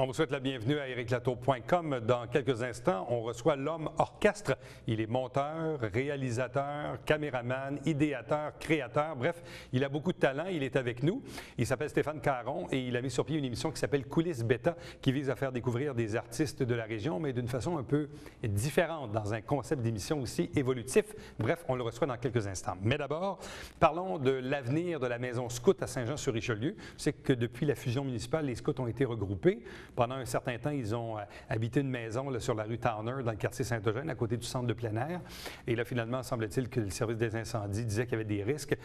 On vous souhaite la bienvenue à ericlatour.com. Dans quelques instants, on reçoit l'homme orchestre. Il est monteur, réalisateur, caméraman, idéateur, créateur. Bref, il a beaucoup de talent. Il est avec nous. Il s'appelle Stéphane Caron et il a mis sur pied une émission qui s'appelle Coulisses Beta qui vise à faire découvrir des artistes de la région, mais d'une façon un peu différente, dans un concept d'émission aussi évolutif. Bref, on le reçoit dans quelques instants. Mais d'abord, parlons de l'avenir de la maison scout à Saint-Jean-sur-Richelieu. C'est que depuis la fusion municipale, les scouts ont été regroupés. Pendant un certain temps, ils ont habité une maison là, sur la rue Towner, dans le quartier Saint-Eugène, à côté du centre de plein air. Et là, finalement, semble-t-il que le service des incendies disait qu'il y avait des risques.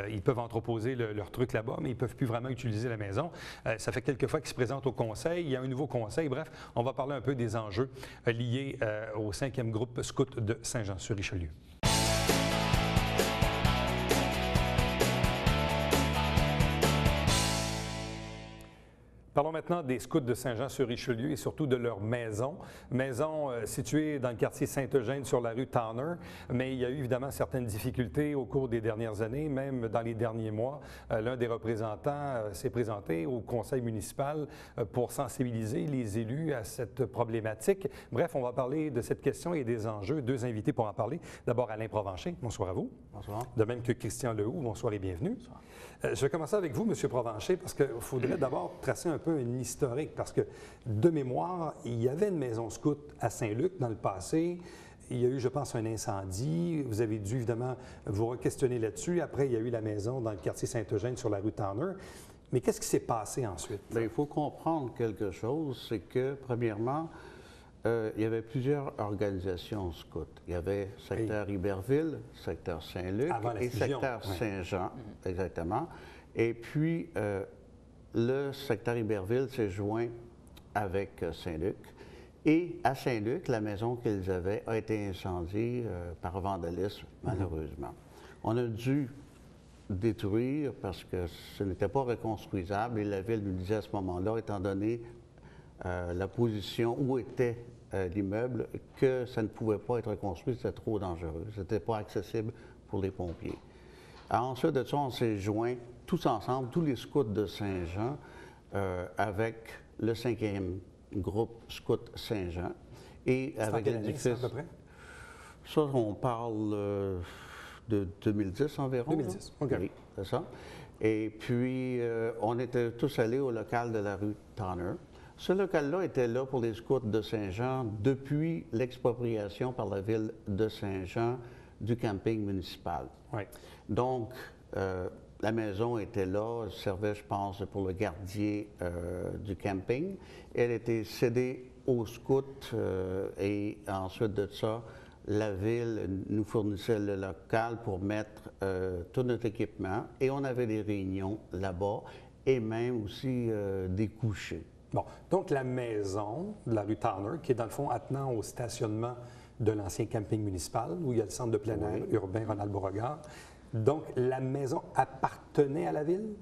Ils peuvent entreposer leur truc là-bas, mais ils ne peuvent plus vraiment utiliser la maison. Ça fait quelques fois qu'ils se présentent au conseil. Il y a un nouveau conseil. Bref, on va parler un peu des enjeux liés au 5e groupe scout de Saint-Jean-sur-Richelieu. Parlons maintenant des scouts de Saint-Jean-sur-Richelieu et surtout de leur maison. Maison située dans le quartier Saint-Eugène sur la rue Towner, mais il y a eu évidemment certaines difficultés au cours des dernières années, même dans les derniers mois. L'un des représentants s'est présenté au conseil municipal pour sensibiliser les élus à cette problématique. Bref, on va parler de cette question et des enjeux. Deux invités pour en parler. D'abord, Alain Provencher. Bonsoir à vous. Bonsoir. De même que Christian Lehoux. Bonsoir et bienvenue. Bonsoir. Je vais commencer avec vous, M. Provencher, parce qu'il faudrait d'abord tracer un peu une historique, parce que de mémoire, il y avait une maison scout à Saint-Luc dans le passé. Il y a eu, je pense, un incendie. Vous avez dû, évidemment, vous re-questionner là-dessus. Après, il y a eu la maison dans le quartier Saint-Eugène sur la rue Towner. Mais qu'est-ce qui s'est passé ensuite? Bien, il faut comprendre quelque chose, c'est que, premièrement, il y avait plusieurs organisations scouts. Il y avait secteur Iberville, secteur Saint-Luc et secteur Saint-Jean, exactement. Et puis, le secteur Iberville s'est joint avec Saint-Luc. Et à Saint-Luc, la maison qu'ils avaient a été incendiée par vandalisme, malheureusement. On a dû détruire parce que ce n'était pas reconstruisable et la ville nous disait à ce moment-là, étant donné la position où était l'immeuble, que ça ne pouvait pas être reconstruit, c'était trop dangereux, c'était pas accessible pour les pompiers. Alors, ensuite de ça, on s'est joints tous ensemble, tous les scouts de Saint-Jean, avec le 5e groupe scout Saint-Jean. Et avec l'édifice. Ça, on parle de 2010 environ. 2010, OK. Oui, c'est ça. Et puis, on était tous allés au local de la rue Towner. Ce local-là était là pour les scouts de Saint-Jean depuis l'expropriation par la ville de Saint-Jean du camping municipal. Oui. Donc, la maison était là, servait, je pense, pour le gardien du camping. Elle était cédée aux scouts et ensuite de ça, la ville nous fournissait le local pour mettre tout notre équipement et on avait des réunions là-bas et même aussi des couchers. Bon, donc la maison de la rue Towner, qui est dans le fond attenant au stationnement de l'ancien camping municipal, où il y a le centre de plein air urbain Ronald Beauregard. Donc, la maison appartenait à la ville?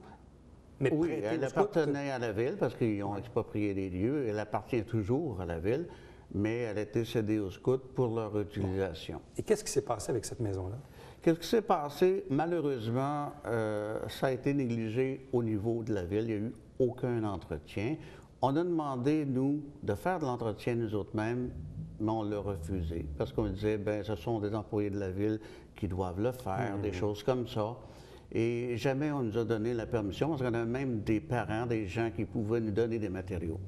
Mais oui, elle appartenait à la ville parce qu'ils ont exproprié les lieux. Elle appartient toujours à la ville, mais elle a été cédée aux scouts pour leur utilisation. Bon. Et qu'est-ce qui s'est passé avec cette maison-là? Qu'est-ce qui s'est passé? Malheureusement, ça a été négligé au niveau de la ville. Il n'y a eu aucun entretien. On a demandé, nous, de faire de l'entretien nous autres-mêmes, mais on l'a refusé. Parce qu'on disait, bien, ce sont des employés de la ville qui doivent le faire, des choses comme ça. Et jamais on nous a donné la permission, parce qu'on avait même des parents, des gens qui pouvaient nous donner des matériaux.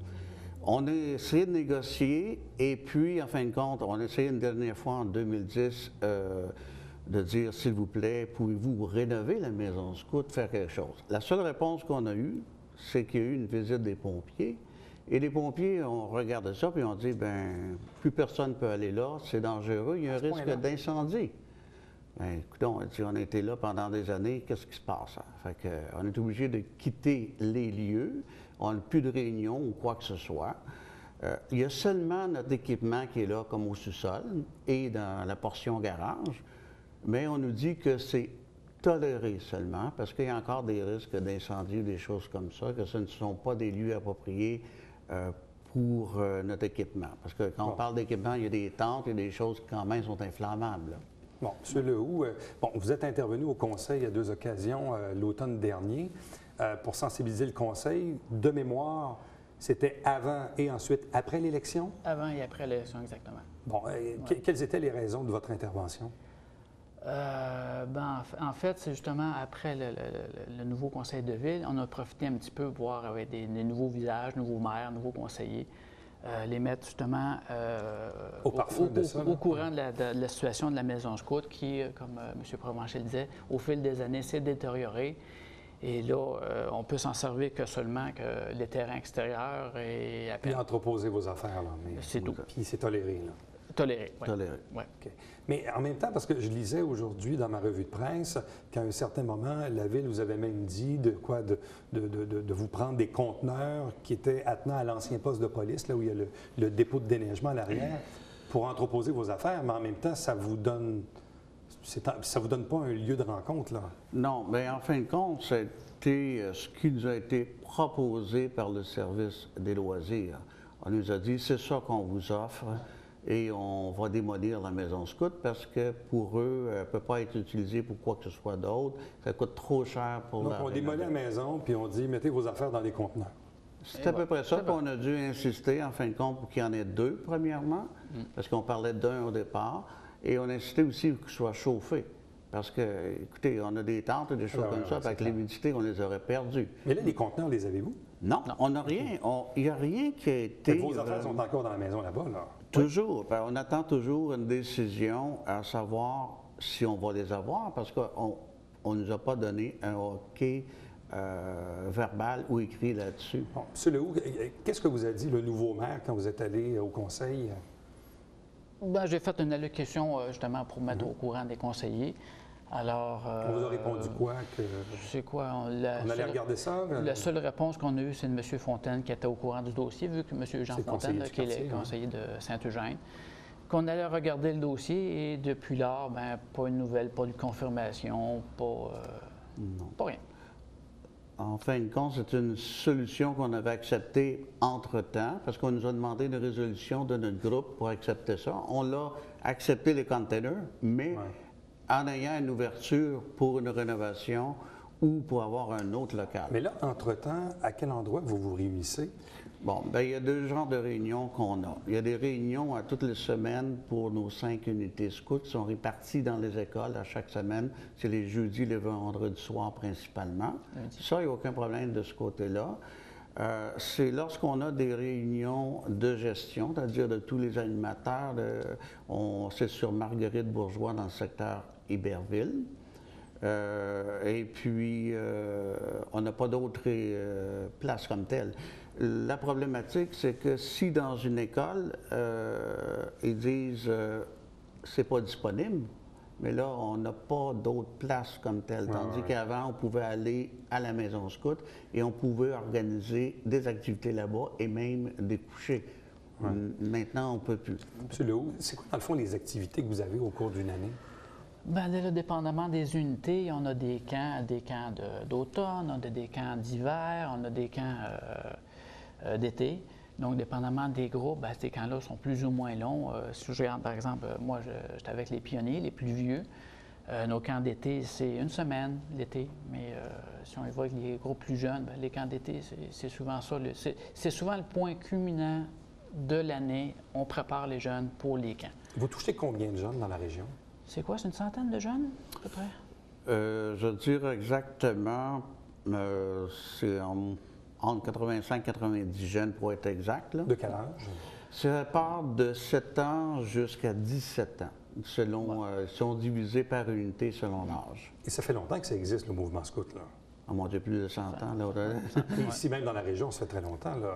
On a essayé de négocier, et puis, en fin de compte, on a essayé une dernière fois, en 2010, de dire, s'il vous plaît, pouvez-vous rénover la maison scout, faire quelque chose? La seule réponse qu'on a eue, c'est qu'il y a eu une visite des pompiers. Et les pompiers ont regardé ça, puis ont dit, ben plus personne ne peut aller là, c'est dangereux, il y a un risque d'incendie. Bien, écoutez, on a été là pendant des années, qu'est-ce qui se passe? Fait qu'on est obligé de quitter les lieux, on n'a plus de réunion ou quoi que ce soit. Il y a seulement notre équipement qui est là, comme au sous-sol et dans la portion garage, mais on nous dit que c'est toléré seulement, parce qu'il y a encore des risques d'incendie ou des choses comme ça, que ce ne sont pas des lieux appropriés pour notre équipement. Parce que quand on parle d'équipement, il y a des tentes, il y a des choses qui quand même sont inflammables. Là. Bon, M. Lehoux, vous êtes intervenu au Conseil à 2 occasions l'automne dernier pour sensibiliser le Conseil. De mémoire, C'était avant et ensuite après l'élection? Avant et après l'élection, exactement. Bon, quelles étaient les raisons de votre intervention? En fait, c'est justement après le nouveau conseil de ville, on a profité un petit peu pour voir avec des nouveaux visages, nouveaux maires, nouveaux conseillers, les mettre justement au courant de la situation de la maison scout qui, comme M. Provencher le disait, au fil des années s'est détériorée. Et là, on peut s'en servir que seulement que les terrains extérieurs et à peine. Puis entreposer vos affaires, là. C'est tout. Puis c'est toléré, là. Toléré, oui. Toléré. Ouais. OK. Mais en même temps, parce que je lisais aujourd'hui dans ma revue de presse qu'à un certain moment, la Ville vous avait même dit de vous prendre des conteneurs qui étaient attenants à l'ancien poste de police, là où il y a le dépôt de déneigement à l'arrière, pour entreposer vos affaires, mais en même temps, ça vous donne pas un lieu de rencontre, là? Non, mais en fin de compte, c'était ce qui nous a été proposé par le service des loisirs. On nous a dit, c'est ça qu'on vous offre et on va démolir la maison scout parce que pour eux, elle ne peut pas être utilisée pour quoi que ce soit d'autre. Ça coûte trop cher pour Donc, on démolit la maison, puis on dit, mettez vos affaires dans les conteneurs. C'est à peu près ça qu'on a dû insister, en fin de compte, pour qu'il y en ait deux, premièrement, parce qu'on parlait d'un au départ, et on a insisté aussi pour qu'il soit chauffé. Parce que, écoutez, on a des tentes et des choses comme ça, avec l'humidité, on les aurait perdus. Mais là, les conteneurs, les avez-vous? Non, on n'a rien. Il n'y a rien qui a été... Vos affaires sont encore dans la maison là-bas, là? Toujours. Ben, on attend toujours une décision à savoir si on va les avoir, parce qu'on ne nous a pas donné un hockey verbal ou écrit là-dessus. Bon, M. Lehoux, qu'est-ce que vous a dit le nouveau maire quand vous êtes allé au conseil? J'ai fait une allocution justement pour mettre au courant des conseillers. Alors, on vous a répondu quoi? C'est quoi? On allait regarder ça? La seule réponse qu'on a eue, c'est de M. Fontaine qui était au courant du dossier, vu que M. Jean Fontaine, qui est le conseiller de Saint-Eugène, qu'on allait regarder le dossier et depuis lors, pas une nouvelle, pas de confirmation, pas rien. En fin de compte, c'est une solution qu'on avait acceptée entre-temps, parce qu'on nous a demandé une résolution de notre groupe pour accepter ça. On l'a accepté, les containers, mais en ayant une ouverture pour une rénovation ou pour avoir un autre local. Mais là, entre-temps, à quel endroit vous vous réunissez? Bon, il y a deux genres de réunions qu'on a. Il y a des réunions à toutes les semaines pour nos 5 unités scouts qui sont réparties dans les écoles à chaque semaine. C'est les jeudis, les vendredis soirs principalement. Ça, il n'y a aucun problème de ce côté-là. C'est lorsqu'on a des réunions de gestion, c'est-à-dire de tous les animateurs. C'est sur Marguerite Bourgeois dans le secteur Iberville. Et puis, on n'a pas d'autres places comme telles. La problématique, c'est que si dans une école, ils disent c'est pas disponible, mais là, on n'a pas d'autres places comme telles. Tandis qu'avant, on pouvait aller à la maison scout et on pouvait organiser des activités là-bas et même des couchers. Maintenant, on ne peut plus. M. Lehoux, c'est quoi, dans le fond, les activités que vous avez au cours d'une année? Là, dépendamment des unités, on a des camps d'automne, on a des camps d'hiver, on a des camps d'été. Donc, dépendamment des groupes, ces camps-là sont plus ou moins longs. Si je regarde, par exemple, moi, j'étais avec les pionniers, les plus vieux. Nos camps d'été, c'est une semaine l'été. Mais si on y va avec les groupes plus jeunes, les camps d'été, c'est souvent ça. C'est souvent le point culminant de l'année. On prépare les jeunes pour les camps. Vous touchez combien de jeunes dans la région? C'est quoi, c'est une centaine de jeunes, à peu près? Je dirais exactement, c'est entre 85 et 90 jeunes pour être exact. Là. De quel âge? Ça part de 7 ans jusqu'à 17 ans, selon, ils sont divisés par unité selon l'âge. Et ça fait longtemps que ça existe, le mouvement scout, là? Ah mon Dieu, plus de 100 ans. Là. Ici, même dans la région, ça fait très longtemps, là.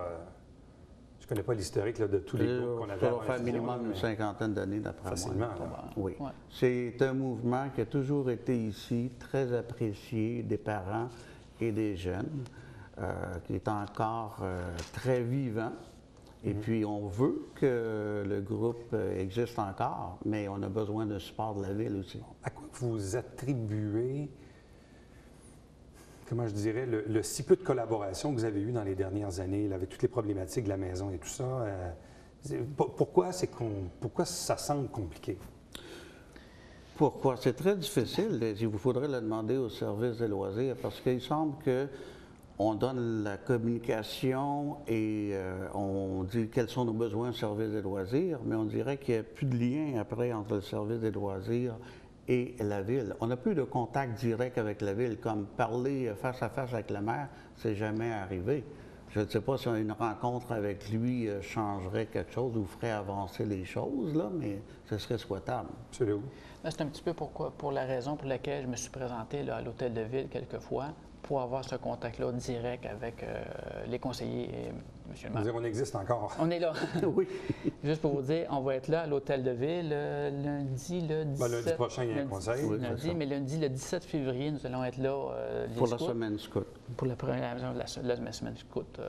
Je ne connais pas l'historique de tous les groupes qu'on avait. Ça va faire minimum une cinquantaine d'années d'après moi. Facilement, oui. Ouais. C'est un mouvement qui a toujours été ici, très apprécié des parents et des jeunes, qui est encore très vivant. Et puis, on veut que le groupe existe encore, mais on a besoin d'un support de la Ville aussi. À quoi vous attribuez, comment je dirais, le si peu de collaboration que vous avez eu dans les dernières années, là, avec toutes les problématiques de la maison et tout ça? Pourquoi ça semble compliqué? Pourquoi? C'est très difficile. Il vous faudrait le demander au service des loisirs parce qu'il semble que on donne la communication et on dit quels sont nos besoins au service des loisirs, mais on dirait qu'il n'y a plus de lien après entre le service des loisirs et la ville. On n'a plus de contact direct avec la ville, comme parler face à face avec le maire, c'est jamais arrivé. Je ne sais pas si une rencontre avec lui changerait quelque chose ou ferait avancer les choses, là, mais ce serait souhaitable. C'est où? C'est un petit peu pour la raison pour laquelle je me suis présenté là, à l'hôtel de ville quelquefois, pour avoir ce contact-là direct avec les conseillers et M. le maire. On existe encore. On est là. Oui. Juste pour vous dire, on va être là à l'hôtel de ville lundi, le 17... Lundi prochain, il y a un conseil. Oui, lundi, mais lundi, le 17 février, nous allons être là. Pour la semaine scout. Pour la semaine scout.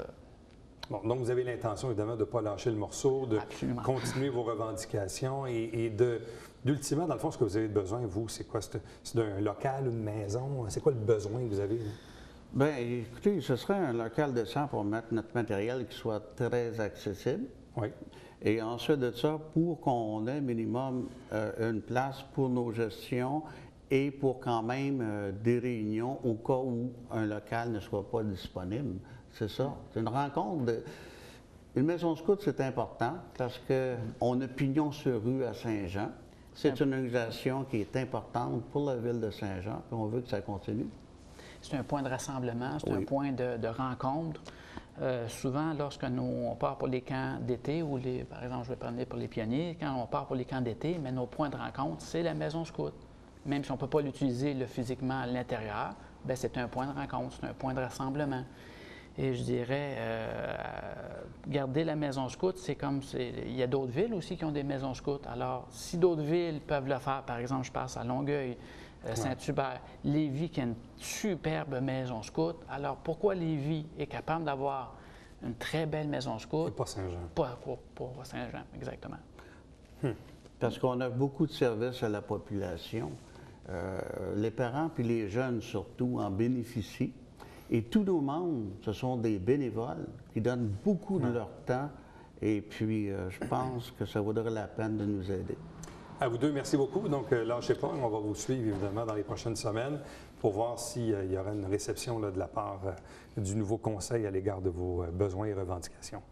Bon, donc, vous avez l'intention, évidemment, de ne pas lâcher le morceau, de Absolument. continuer vos revendications et d'ultimement, dans le fond, ce que vous avez besoin, vous, c'est quoi? C'est d'un local, une maison? C'est quoi le besoin que vous avez? Bien, écoutez, ce serait un local décent pour mettre notre matériel qui soit très accessible. Oui. Et ensuite de ça, pour qu'on ait minimum une place pour nos gestions et pour quand même des réunions au cas où un local ne soit pas disponible. C'est ça. C'est une rencontre. Une maison scout, c'est important parce qu'on a pignon sur rue à Saint-Jean. C'est une organisation qui est importante pour la ville de Saint-Jean, puis on veut que ça continue. C'est un point de rassemblement, c'est Oui. un point de rencontre. Souvent, lorsque on part pour les camps d'été, ou par exemple, je vais parler pour les pionniers, quand on part pour les camps d'été, mais nos points de rencontre, c'est la maison scout. Même si on ne peut pas l'utiliser physiquement à l'intérieur, bien, c'est un point de rencontre, c'est un point de rassemblement. Et je dirais, garder la maison scout, c'est comme... Il y a d'autres villes aussi qui ont des maisons scouts. Alors, si d'autres villes peuvent le faire, par exemple, je passe à Longueuil, Saint-Hubert, Lévis qui a une superbe maison scout. Alors, pourquoi Lévis est capable d'avoir une très belle maison scout? Et pas Saint-Jean. Pas Saint-Jean, exactement. Parce qu'on a beaucoup de services à la population. Les parents puis les jeunes surtout en bénéficient. Et tous nos membres, ce sont des bénévoles qui donnent beaucoup de leur temps. Et puis, je pense que ça vaudrait la peine de nous aider. À vous deux, merci beaucoup. Donc, lâchez pas, on va vous suivre évidemment dans les prochaines semaines pour voir s'il y aura une réception là, de la part du nouveau conseil à l'égard de vos besoins et revendications.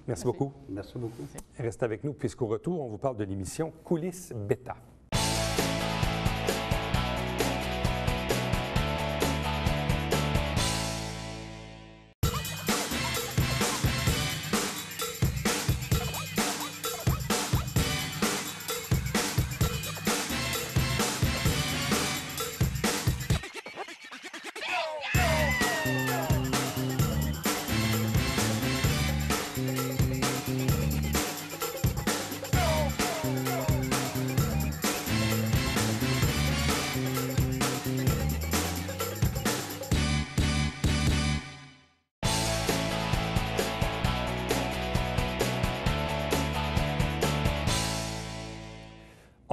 Merci beaucoup. Merci beaucoup. Restez avec nous puisqu'au retour, on vous parle de l'émission Coulisses Bêta.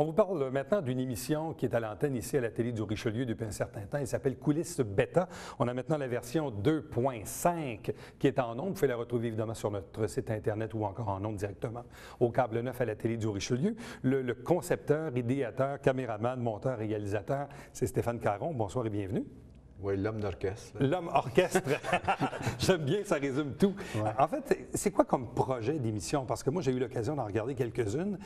On vous parle maintenant d'une émission qui est à l'antenne ici à la télé du Richelieu depuis un certain temps. Elle s'appelle Coulisses Bêta. On a maintenant la version 2.5 qui est en ondes. Vous pouvez la retrouver évidemment sur notre site Internet ou encore en ondes directement au câble 9 à la télé du Richelieu. Le concepteur, idéateur, caméraman, monteur, réalisateur, c'est Stéphane Caron. Bonsoir et bienvenue. Oui, l'homme d'orchestre. L'homme orchestre. J'aime bien, ça résume tout. Ouais. En fait, c'est quoi comme projet d'émission? Parce que moi, j'ai eu l'occasion d'en regarder quelques-unes.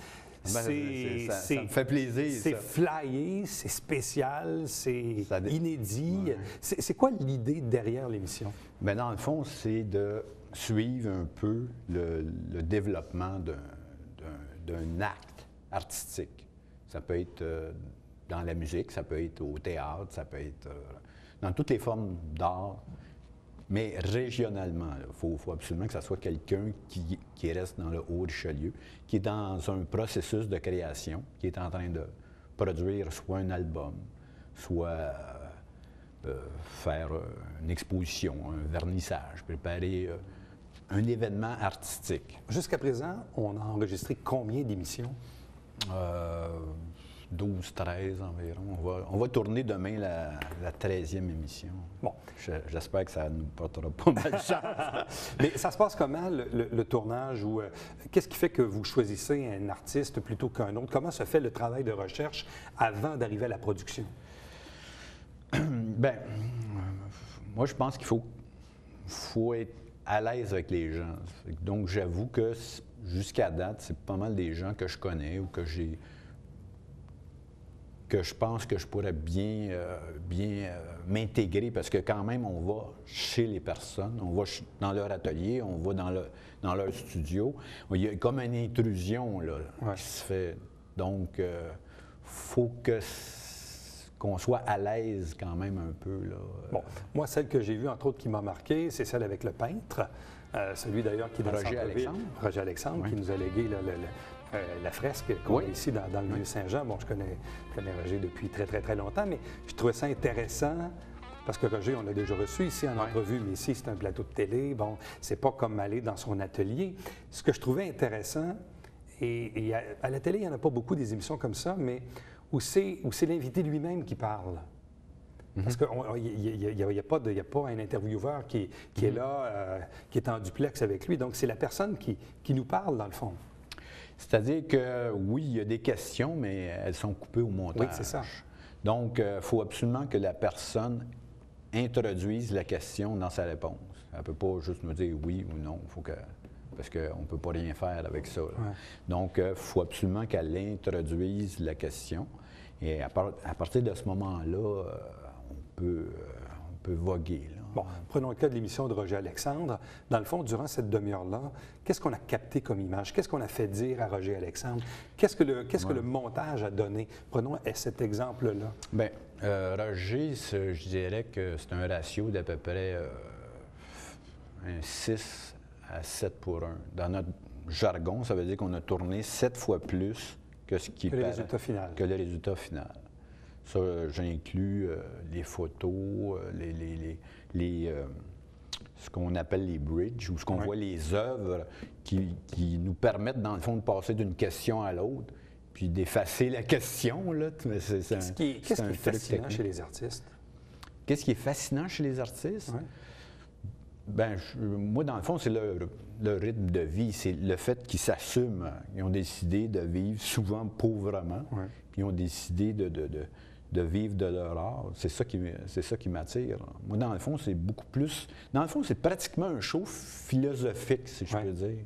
Ça me fait plaisir. C'est ça. flyé, c'est spécial, c'est inédit. Ouais. C'est quoi l'idée derrière l'émission? Bien, dans le fond, c'est de suivre un peu le développement d'un acte artistique. Ça peut être dans la musique, ça peut être au théâtre, ça peut être dans toutes les formes d'art, mais régionalement. Il faut absolument que ça soit quelqu'un qui reste dans le Haut-Richelieu, qui est dans un processus de création, qui est en train de produire soit un album, soit faire une exposition, un vernissage, préparer un événement artistique. Jusqu'à présent, on a enregistré combien d'émissions? 12, 13 environ. On va tourner demain la 13e émission. Bon. J'espère que ça nous portera pas mal de chance. Mais ça se passe comment, le tournage? Ou qu'est-ce qui fait que vous choisissez un artiste plutôt qu'un autre? Comment se fait le travail de recherche avant d'arriver à la production? Bien, moi, je pense qu'il faut faut être à l'aise avec les gens. Donc, j'avoue que jusqu'à date, c'est pas mal des gens que je connais ou que je pense que je pourrais bien m'intégrer parce que quand même, on va chez les personnes, on va dans leur atelier, on va dans leur studio. Il y a comme une intrusion là, qui se fait. Donc, faut qu'on soit à l'aise quand même un peu. Là. Bon, moi, celle que j'ai vue, entre autres, qui m'a marqué, c'est celle avec le peintre, celui d'ailleurs qui est dans Roger Alexandre. Roger Alexandre, qui nous a légué la fresque qu'on a ici dans le Vieux-Saint-Jean. Bon, je connais Roger depuis très, très, très longtemps, mais je trouvais ça intéressant parce que Roger, on l'a déjà reçu ici en entrevue, mais ici, c'est un plateau de télé. Bon, c'est pas comme aller dans son atelier. Ce que je trouvais intéressant, et à la télé, il n'y en a pas beaucoup des émissions comme ça, mais où c'est l'invité lui-même qui parle. Parce qu'il n'y a pas un intervieweur qui est là, qui est en duplex avec lui. Donc, c'est la personne qui nous parle, dans le fond. C'est-à-dire que, oui, il y a des questions, mais elles sont coupées au montage. Oui, c'est ça. Donc, il faut absolument que la personne introduise la question dans sa réponse. Elle ne peut pas juste nous dire oui ou non. Parce qu'on ne peut pas rien faire avec ça. Donc, il faut absolument qu'elle introduise la question. Et à partir de ce moment-là, on peut voguer. Là. Bon, prenons le cas de l'émission de Roger Alexandre. Dans le fond, durant cette demi-heure-là, qu'est-ce qu'on a capté comme image? Qu'est-ce qu'on a fait dire à Roger Alexandre? Qu'est-ce que le montage a donné? Prenons cet exemple-là. Bien, Roger, je dirais que c'est un ratio d'à peu près un 6 à 7 pour 1. Dans notre jargon, ça veut dire qu'on a tourné 7 fois plus que ce qui le résultat final. Que le résultat final. Ça, j'inclus les photos, ce qu'on appelle les bridges, où ce qu'on voit les œuvres qui nous permettent, dans le fond, de passer d'une question à l'autre, puis d'effacer la question. Qu'est-ce qui est fascinant chez les artistes? Qu'est-ce qui est fascinant chez les artistes? Ouais. Bien, moi, dans le fond, c'est le rythme de vie. C'est le fait qu'ils s'assument. Ils ont décidé de vivre souvent pauvrement. Ouais. Puis ils ont décidé de vivre de leur art. C'est ça qui m'attire. Moi, dans le fond, c'est beaucoup plus... Dans le fond, c'est pratiquement un show philosophique, si je peux dire.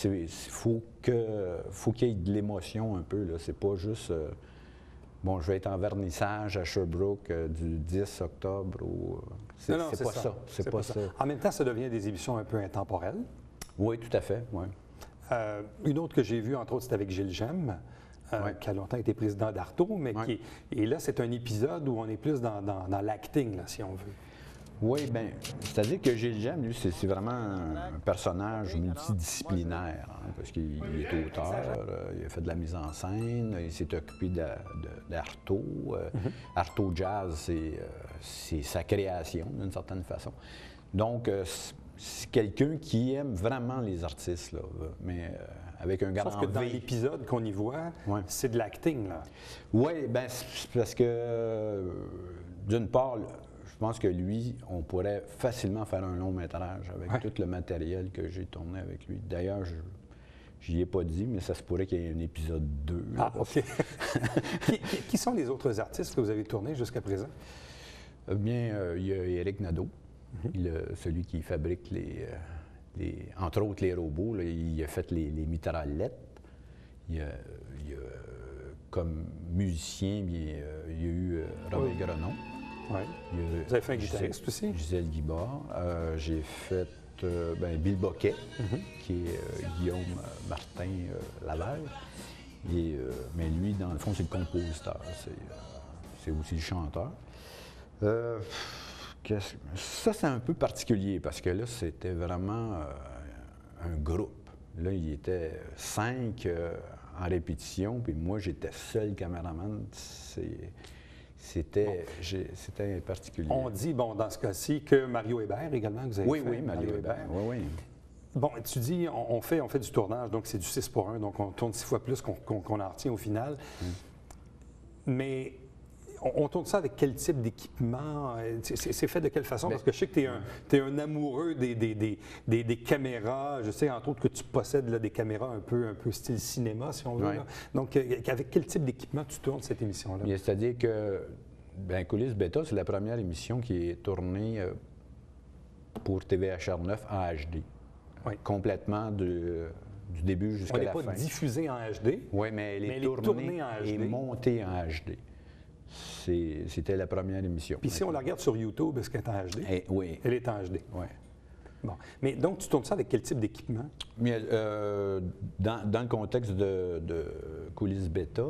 Il faut qu'il y ait de l'émotion un peu. Là. C'est pas juste... bon, je vais être en vernissage à Sherbrooke du 10 octobre. C'est pas ça. C'est pas ça. En même temps, ça devient des émissions un peu intemporelles. Oui, tout à fait. Ouais. Une autre que j'ai vue, entre autres, c'est avec Gilles Gemme. Qui a longtemps été président d'Arto, mais et là, c'est un épisode où on est plus dans l'acting, là, si on veut. Oui, bien, c'est-à-dire que Gilles Gemme, lui, c'est vraiment un personnage multidisciplinaire, parce qu'il est auteur, il a fait de la mise en scène, il s'est occupé d'Arto. Arto Jazz, c'est sa création, d'une certaine façon. Donc, c'est quelqu'un qui aime vraiment les artistes, là, mais... avec un grand Sauf que dans l'épisode qu'on y voit, c'est de l'acting, là. Oui, bien, c'est parce que, d'une part, je pense que lui, on pourrait facilement faire un long métrage avec tout le matériel que j'ai tourné avec lui. D'ailleurs, je n'y ai pas dit, mais ça se pourrait qu'il y ait un épisode 2. Ah, OK. Qui sont les autres artistes que vous avez tournés jusqu'à présent? Eh bien, il y a Éric Nadeau, celui qui fabrique entre autres les robots. Là, il a fait les mitraillettes. Il y a comme musicien, il y a eu Robert Grenon. Oui. Vous avez fait un guitariste aussi? Gisèle Guibard. J'ai fait Bill Boquet, qui est Guillaume Martin Laval. Mais lui, dans le fond, c'est le compositeur. C'est aussi le chanteur. Ça, c'est un peu particulier parce que là, c'était vraiment un groupe. Là, il était 5 en répétition, puis moi, j'étais seul caméraman. C'était particulier. On dit, dans ce cas-ci, que Mario Hébert également, que vous avez fait. Oui, Mario Hébert. Oui. Bon, tu dis, on fait du tournage, donc c'est du 6 pour 1, donc on tourne 6 fois plus qu'on en retient au final. Mais on tourne ça avec quel type d'équipement? C'est fait de quelle façon? Parce que je sais que tu es un amoureux des caméras. Je sais, entre autres, que tu possèdes là, des caméras un peu style cinéma, si on veut. Là. Donc, avec quel type d'équipement tu tournes cette émission-là? C'est-à-dire que Coulisses Beta, c'est la première émission qui est tournée pour TVHR 9 en HD. Oui. Complètement du début jusqu'à la fin. On n'est pas diffusé en HD. Oui, mais elle est tournée en HD. et montée en HD. C'était la première émission. Puis si on la regarde sur YouTube, est-ce qu'elle est en HD? Oui. Elle est en HD. Oui. Bon. Mais donc, tu tournes ça avec quel type d'équipement? Mais, dans le contexte de coulisses bêta,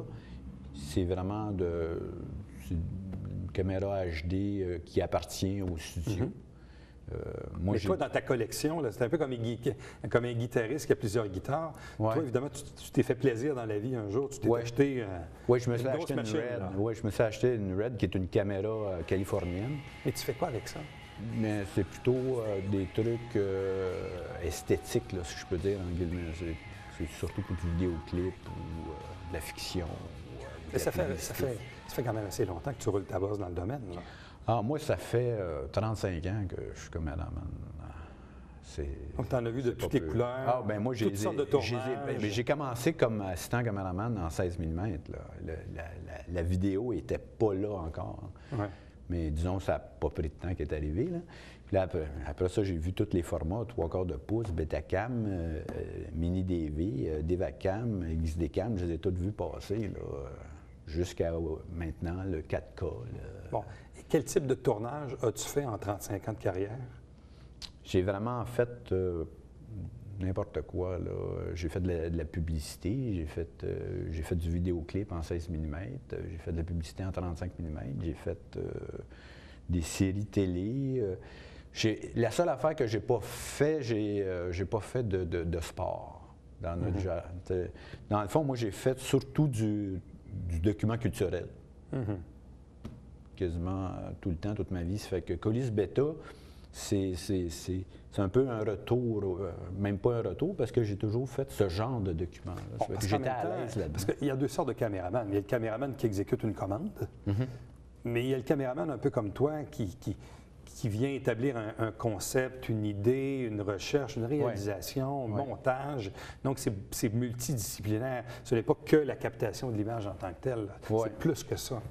c'est vraiment c'est une caméra HD qui appartient au studio. Mais toi, dans ta collection, c'est un peu comme un guitariste qui a plusieurs guitares. Ouais. Toi, évidemment, tu t'es fait plaisir dans la vie un jour. Tu t'es acheté je me suis acheté machine. je me suis acheté une Red qui est une caméra californienne. Mais tu fais quoi avec ça? Mais c'est plutôt des trucs esthétiques, là, si je peux dire, en guillemets. C'est surtout pour du vidéoclip ou de la fiction. Mais ça fait quand même assez longtemps que tu roules ta bosse dans le domaine, là. Ah, moi, ça fait 35 ans que je suis caméraman. Donc, tu en as vu de toutes les couleurs, ah, ben moi, toutes sortes de tournages. J'ai commencé comme assistant caméraman en 16 mm. La vidéo n'était pas là encore. Ouais. Mais disons, ça n'a pas pris de temps qu'elle est arrivée. Là. Puis là, après ça, j'ai vu tous les formats, 3/4 de pouce, Betacam, Mini DV, Devacam, XDcam, je les ai tous vus passer jusqu'à maintenant, le 4K. Bon. Et quel type de tournage as-tu fait en 35 ans de carrière? J'ai vraiment fait n'importe quoi. J'ai fait de la publicité, j'ai fait du vidéoclip en 16 mm, j'ai fait de la publicité en 35 mm, j'ai fait des séries télé. La seule affaire que j'ai pas fait, j'ai pas fait de sport dans notre genre. Dans le fond, moi, j'ai fait surtout du document culturel. Quasiment tout le temps, toute ma vie. Ça fait que Coulisses Bêta, c'est un peu un retour, même pas un retour, parce que j'ai toujours fait ce genre de document. Bon, j'étais à l'aise là-dedans. Parce qu'il y a deux sortes de caméramans. Il y a le caméraman qui exécute une commande, mais il y a le caméraman un peu comme toi qui vient établir un concept, une idée, une recherche, une réalisation, un montage. Donc, c'est multidisciplinaire. Ce n'est pas que la captation de l'image en tant que telle. C'est plus que ça.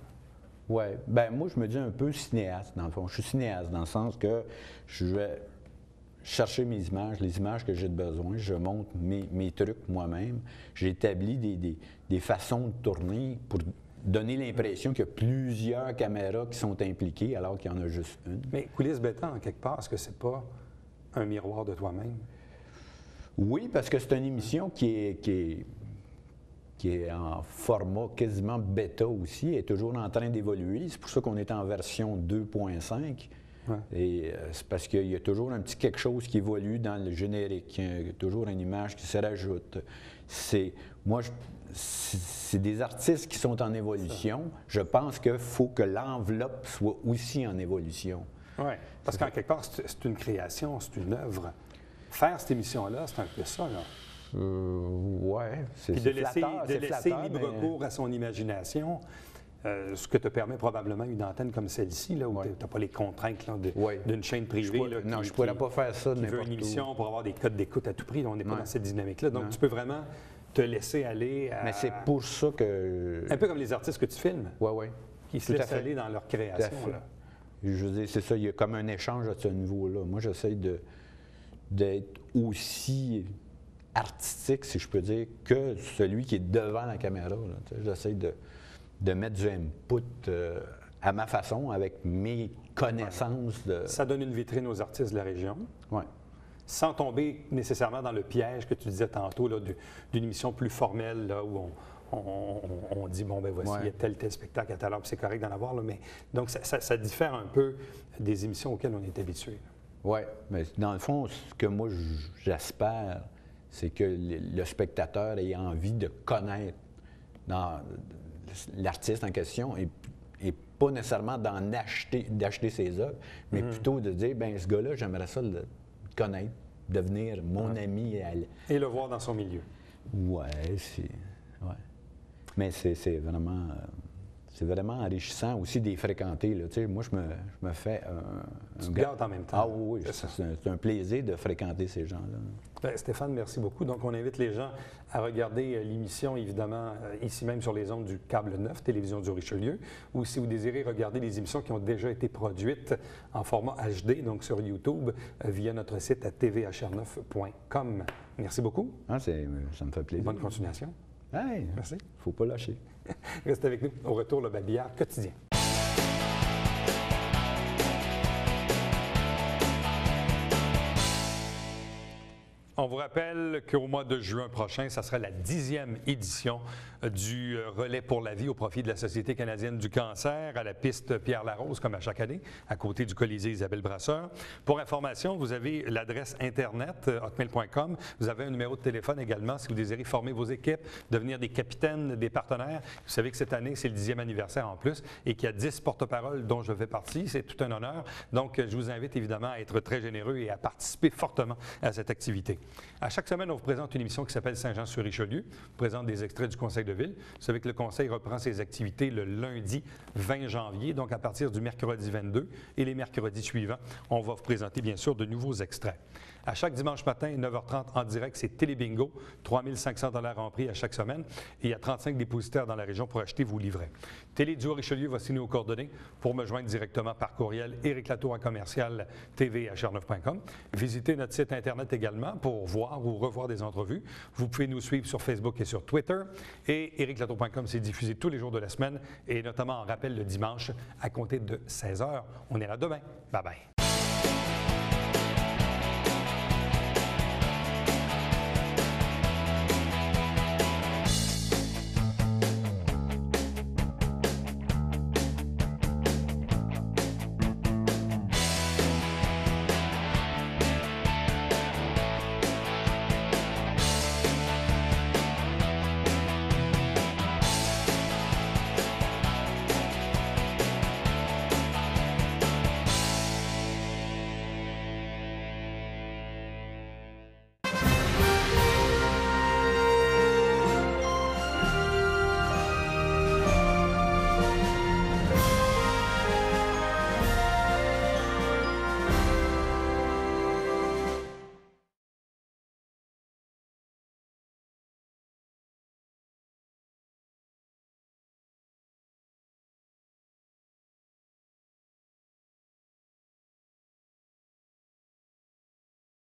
Oui. Bien, moi, je me dis un peu cinéaste, dans le fond. Je suis cinéaste, dans le sens que je vais chercher mes images, les images que j'ai besoin, je monte mes trucs moi-même. J'ai établi des façons de tourner pour donner l'impression qu'il y a plusieurs caméras qui sont impliquées alors qu'il y en a juste une. Mais Coulisses Bêta, en quelque part, est-ce que c'est pas un miroir de toi-même? Oui, parce que c'est une émission qui est en format quasiment bêta aussi, elle est toujours en train d'évoluer. C'est pour ça qu'on est en version 2.5. Ouais. Et c'est parce qu'il y a toujours un petit quelque chose qui évolue dans le générique. Il y a toujours une image qui se rajoute. C'est des artistes qui sont en évolution. Je pense qu'il faut que l'enveloppe soit aussi en évolution. Oui, parce qu'en quelque part, c'est une création, c'est une œuvre. Faire cette émission-là, c'est un peu ça, là. Oui, c'est flatteur. De laisser libre cours à son imagination, ce que te permet probablement une antenne comme celle-ci, là, où tu n'as pas les contraintes d'une chaîne privée. Je ne pourrais pas faire ça n'importe où. Tu veux une émission pour avoir des codes d'écoute à tout prix. On n'est pas dans cette dynamique-là. Donc, tu peux vraiment te laisser aller à... Mais c'est pour ça que... Un peu comme les artistes que tu filmes. Oui. Qui se laissent aller dans leur création. Là. Je veux dire, c'est ça, il y a comme un échange à ce niveau-là. Moi, j'essaie d'être aussi artistique, si je peux dire, que celui qui est devant la caméra. J'essaie de mettre du input à ma façon, avec mes connaissances. Ça donne une vitrine aux artistes de la région. Oui. Sans tomber nécessairement dans le piège que tu disais tantôt, d'une émission plus formelle, là, où on dit, bon, ben voici, il y a tel spectacle à telle heure, puis c'est correct d'en avoir. Là, mais, donc, ça diffère un peu des émissions auxquelles on est habitué. Oui, mais dans le fond, ce que moi, j'espère, c'est que le spectateur ait envie de connaître l'artiste en question et pas nécessairement d'acheter ses œuvres, mais plutôt de dire, bien, ce gars-là, j'aimerais ça le connaître, devenir mon ami. Et le voir dans son milieu. Oui, c'est... Ouais. Mais c'est vraiment... c'est vraiment enrichissant aussi de les fréquenter. Là. Tu sais, moi, je me fais Tu te gardes en même temps. Ah oui, c'est un plaisir de fréquenter ces gens-là. Bien, Stéphane, merci beaucoup. Donc, on invite les gens à regarder l'émission, évidemment, ici même sur les ondes du Câble 9, Télévision du Richelieu, ou si vous désirez regarder les émissions qui ont déjà été produites en format HD, donc sur YouTube, via notre site à tvhr9.com. Merci beaucoup. Ah, ça me fait plaisir. Bonne continuation. Hey, merci. Il ne faut pas lâcher. Restez avec nous. Au retour, le babillard quotidien. On vous rappelle qu'au mois de juin prochain, ça sera la 10e édition du Relais pour la vie au profit de la Société canadienne du cancer à la piste Pierre-Larose, comme à chaque année, à côté du Colisée Isabelle Brasseur. Pour information, vous avez l'adresse Internet hotmail.com. Vous avez un numéro de téléphone également si vous désirez former vos équipes, devenir des capitaines, des partenaires. Vous savez que cette année, c'est le 10e anniversaire en plus et qu'il y a 10 porte-paroles dont je fais partie. C'est tout un honneur. Donc, je vous invite évidemment à être très généreux et à participer fortement à cette activité. À chaque semaine, on vous présente une émission qui s'appelle Saint-Jean-sur-Richelieu. On vous présente des extraits du Conseil de ville. Vous savez que le Conseil reprend ses activités le lundi 20 janvier, donc à partir du mercredi 22 et les mercredis suivants, on va vous présenter bien sûr de nouveaux extraits. À chaque dimanche matin, 9h30 en direct, c'est Télébingo, 3 500 $ en prix à chaque semaine. Et il y a 35 dépositaires dans la région pour acheter vos livrets. Télé du Richelieu, voici nos coordonnées pour me joindre directement par courriel ericlatour@tvhr9.com. Visitez notre site Internet également pour voir ou revoir des entrevues. Vous pouvez nous suivre sur Facebook et sur Twitter. Et ericlatour.com, c'est diffusé tous les jours de la semaine et notamment en rappel le dimanche à compter de 16h. On est là demain. Bye bye.